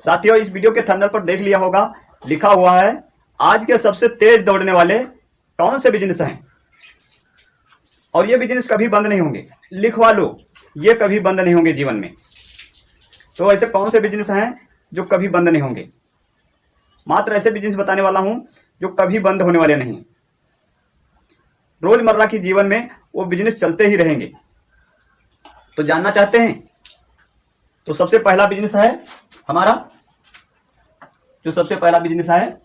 साथियों, इस वीडियो के थंबनेल पर देख लिया होगा, लिखा हुआ है आज के सबसे तेज दौड़ने वाले कौन से बिजनेस हैं। और ये बिजनेस कभी बंद नहीं होंगे। लिखवा लो, ये कभी बंद नहीं होंगे जीवन में। तो ऐसे कौन से बिजनेस हैं जो कभी बंद नहीं होंगे। मात्र ऐसे बिजनेस बताने वाला हूं जो कभी बंद होने वाले नहीं। रोजमर्रा की जीवन में वो बिजनेस चलते ही रहेंगे। तो जानना चाहते हैं? तो सबसे पहला बिजनेस है हमारा, जो सबसे पहला बिजनेस है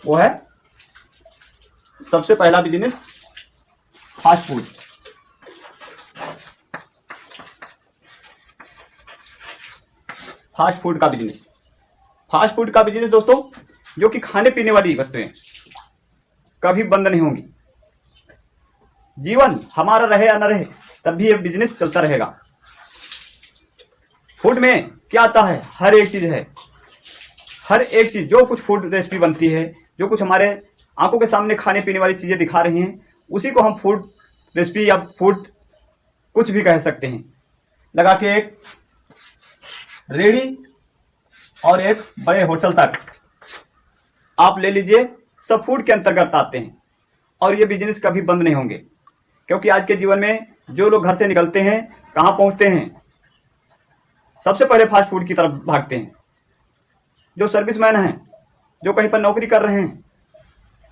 वो है, सबसे पहला business fast food. Fast food का बिजनेस। फास्ट फूड का बिजनेस दोस्तों, जो कि खाने पीने वाली वस्तुएं कभी बंद नहीं होंगी। जीवन हमारा रहे या न रहे, तब भी ये बिजनेस चलता रहेगा। फूड में क्या आता है? हर एक चीज है। हर एक चीज, जो कुछ फूड रेसिपी बनती है, जो कुछ हमारे आंखों के सामने खाने पीने वाली चीजें दिखा रही हैं, उसी को हम फूड रेसिपी या फूड कुछ भी कह सकते हैं। लगा के एक रेडी और एक बड़े होटल तक आप ले लीजिए, सब फूड के अंतर्गत आते हैं। और ये बिजनेस कभी बंद नहीं होंगे, क्योंकि आज के जीवन में जो लोग घर से निकलते हैं, कहाँ पहुंचते हैं? सबसे पहले फास्ट फूड की तरफ भागते हैं। जो सर्विसमैन हैं, जो कहीं पर नौकरी कर रहे हैं,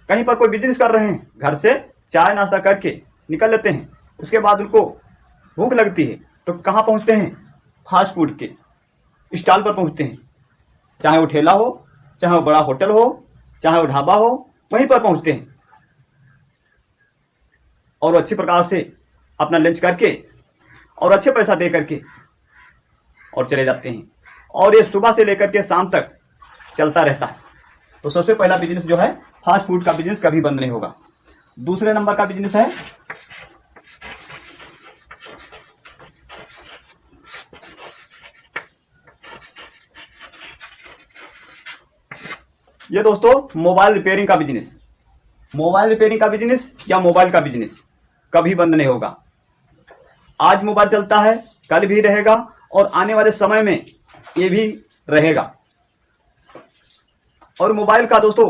कहीं पर कोई बिजनेस कर रहे हैं, घर से चाय नाश्ता करके निकल लेते हैं। उसके बाद उनको भूख लगती है तो कहाँ पहुंचते हैं? फास्ट फूड के स्टॉल पर पहुंचते हैं। चाहे वो ठेला हो, चाहे वो बड़ा होटल हो, चाहे वो ढाबा हो, वहीं पर पहुंचते हैं और अच्छी प्रकार से अपना लंच करके और अच्छे पैसा दे करके और चले जाते हैं। और ये सुबह से लेकर के शाम तक चलता रहता है। तो सबसे पहला बिजनेस जो है फास्ट फूड का बिजनेस कभी बंद नहीं होगा। दूसरे नंबर का बिजनेस है ये दोस्तों, मोबाइल रिपेयरिंग का बिजनेस। मोबाइल रिपेयरिंग का बिजनेस या मोबाइल का बिजनेस कभी बंद नहीं होगा। आज मोबाइल चलता है, कल भी रहेगा और आने वाले समय में ये भी रहेगा। और मोबाइल का दोस्तों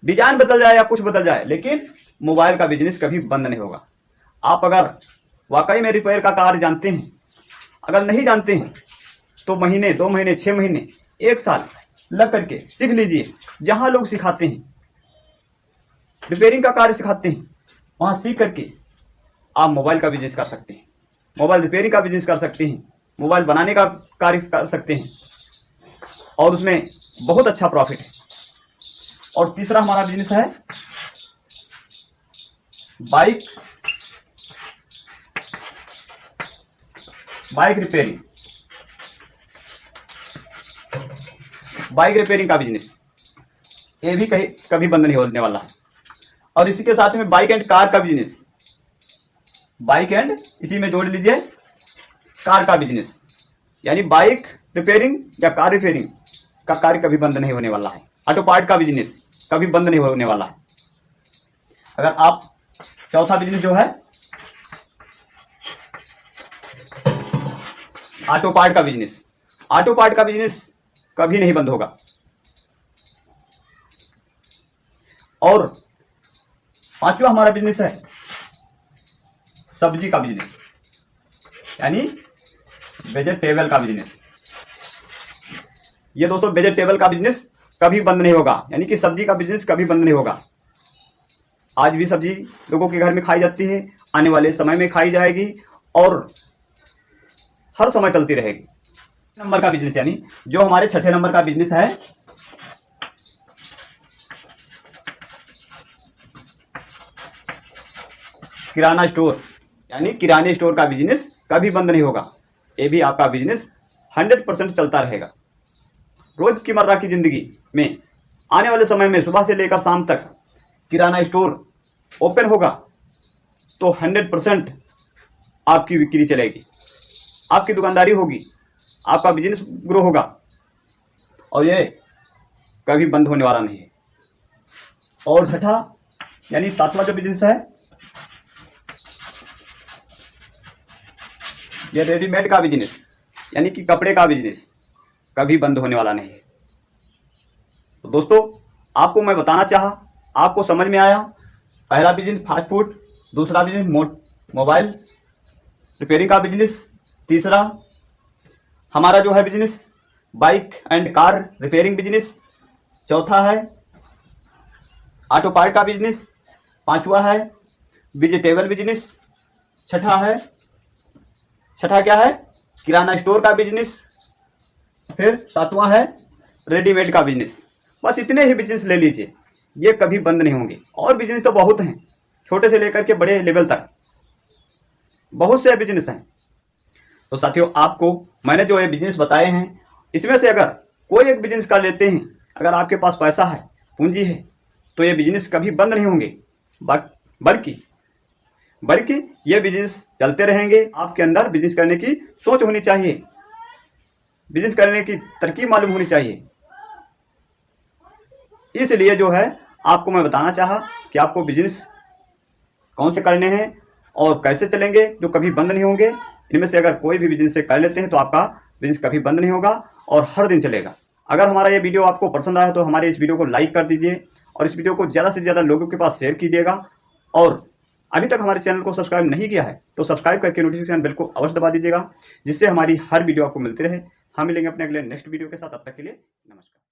डिजाइन बदल जाए या कुछ बदल जाए, लेकिन मोबाइल का बिजनेस कभी बंद नहीं होगा। आप अगर वाकई में रिपेयर का कार्य जानते हैं, अगर नहीं जानते हैं तो महीने, 2 महीने, 6 महीने, 1 साल लग करके सीख लीजिए। जहां लोग सिखाते हैं, रिपेयरिंग का कार्य सिखाते हैं, वहां सीख करके आप मोबाइल का बिजनेस कर सकते हैं, मोबाइल रिपेयरिंग का बिजनेस कर सकते हैं, मोबाइल बनाने का कार्य कर सकते हैं और उसमें बहुत अच्छा प्रॉफिट है। और तीसरा हमारा बिजनेस है बाइक रिपेयरिंग। बाइक रिपेयरिंग का बिजनेस ये भी कभी बंद नहीं होने वाला है। और इसी के साथ में बाइक एंड कार का बिजनेस, बाइक एंड इसी में जोड़ लीजिए कार का बिजनेस, यानी बाइक रिपेयरिंग या कार रिपेयरिंग का कार्य कभी बंद नहीं होने वाला है। ऑटो पार्ट का बिजनेस कभी बंद नहीं होने वाला है। अगर आप चौथा बिजनेस जो है ऑटो पार्ट का बिजनेस, ऑटो पार्ट का बिजनेस कभी नहीं बंद होगा। और पांचवा हमारा बिजनेस है सब्जी का बिजनेस, यानी वेजिटेबल का बिजनेस। ये दोस्तों वेजिटेबल का बिजनेस कभी बंद नहीं होगा, यानी कि सब्जी का बिजनेस कभी बंद नहीं होगा। आज भी सब्जी लोगों के घर में खाई जाती है, आने वाले समय में खाई जाएगी और हर समय चलती रहेगी। नंबर का बिजनेस, यानी जो हमारे छठे नंबर का बिजनेस है किराना स्टोर, यानी किराने स्टोर का बिजनेस कभी बंद नहीं होगा। ये भी आपका बिजनेस 100% चलता रहेगा। रोज की मर्रा की जिंदगी में आने वाले समय में सुबह से लेकर शाम तक किराना स्टोर ओपन होगा तो 100% आपकी बिक्री चलेगी, आपकी दुकानदारी होगी, आपका बिजनेस ग्रो होगा और ये कभी बंद होने वाला नहीं है। और छठा यानी सातवां जो बिजनेस है ये रेडीमेड का बिजनेस, यानी कि कपड़े का बिजनेस। कभी बंद होने वाला नहीं है। तो दोस्तों, आपको मैं बताना चाहा, आपको समझ में आया। पहला बिजनेस फास्ट फूड, दूसरा बिजनेस मोबाइल रिपेयरिंग का बिजनेस, तीसरा हमारा जो है business bike and car repairing business, चौथा है ऑटो पार्ट का बिजनेस, पांचवा है वेजिटेबल बिजनेस, छठा क्या है किराना स्टोर का बिजनेस, फिर सातवां है रेडीमेड का बिजनेस। बस इतने ही बिजनेस ले लीजिए, ये कभी बंद नहीं होंगे। और बिजनेस तो बहुत हैं, छोटे से लेकर के बड़े लेवल तक बहुत से बिजनेस हैं। तो साथियों, आपको मैंने जो ये बिजनेस बताए हैं, इसमें से अगर कोई एक बिजनेस कर लेते हैं, अगर आपके पास पैसा है, पूंजी है, तो ये बिजनेस कभी बंद नहीं होंगे, बल्कि ये बिजनेस चलते रहेंगे। आपके अंदर बिजनेस करने की सोच होनी चाहिए, बिजनेस करने की तरकीब मालूम होनी चाहिए। इसलिए जो है आपको मैं बताना चाहा कि आपको बिजनेस कौन से करने हैं और कैसे चलेंगे जो कभी बंद नहीं होंगे। इनमें से अगर कोई भी बिजनेस से कर लेते हैं तो आपका बिजनेस कभी बंद नहीं होगा और हर दिन चलेगा। अगर हमारा ये वीडियो आपको पसंद आया तो हमारे इस वीडियो को लाइक कर दीजिए और इस वीडियो को ज़्यादा से ज़्यादा लोगों के पास शेयर कीजिएगा। और अभी तक हमारे चैनल को सब्सक्राइब नहीं किया है तो सब्सक्राइब करके नोटिफिकेशन बेल को अवश्य दबा दीजिएगा, जिससे हमारी हर वीडियो आपको मिलती रहे। हम मिलेंगे अपने अगले नेक्स्ट वीडियो के साथ। तब तक के लिए नमस्कार।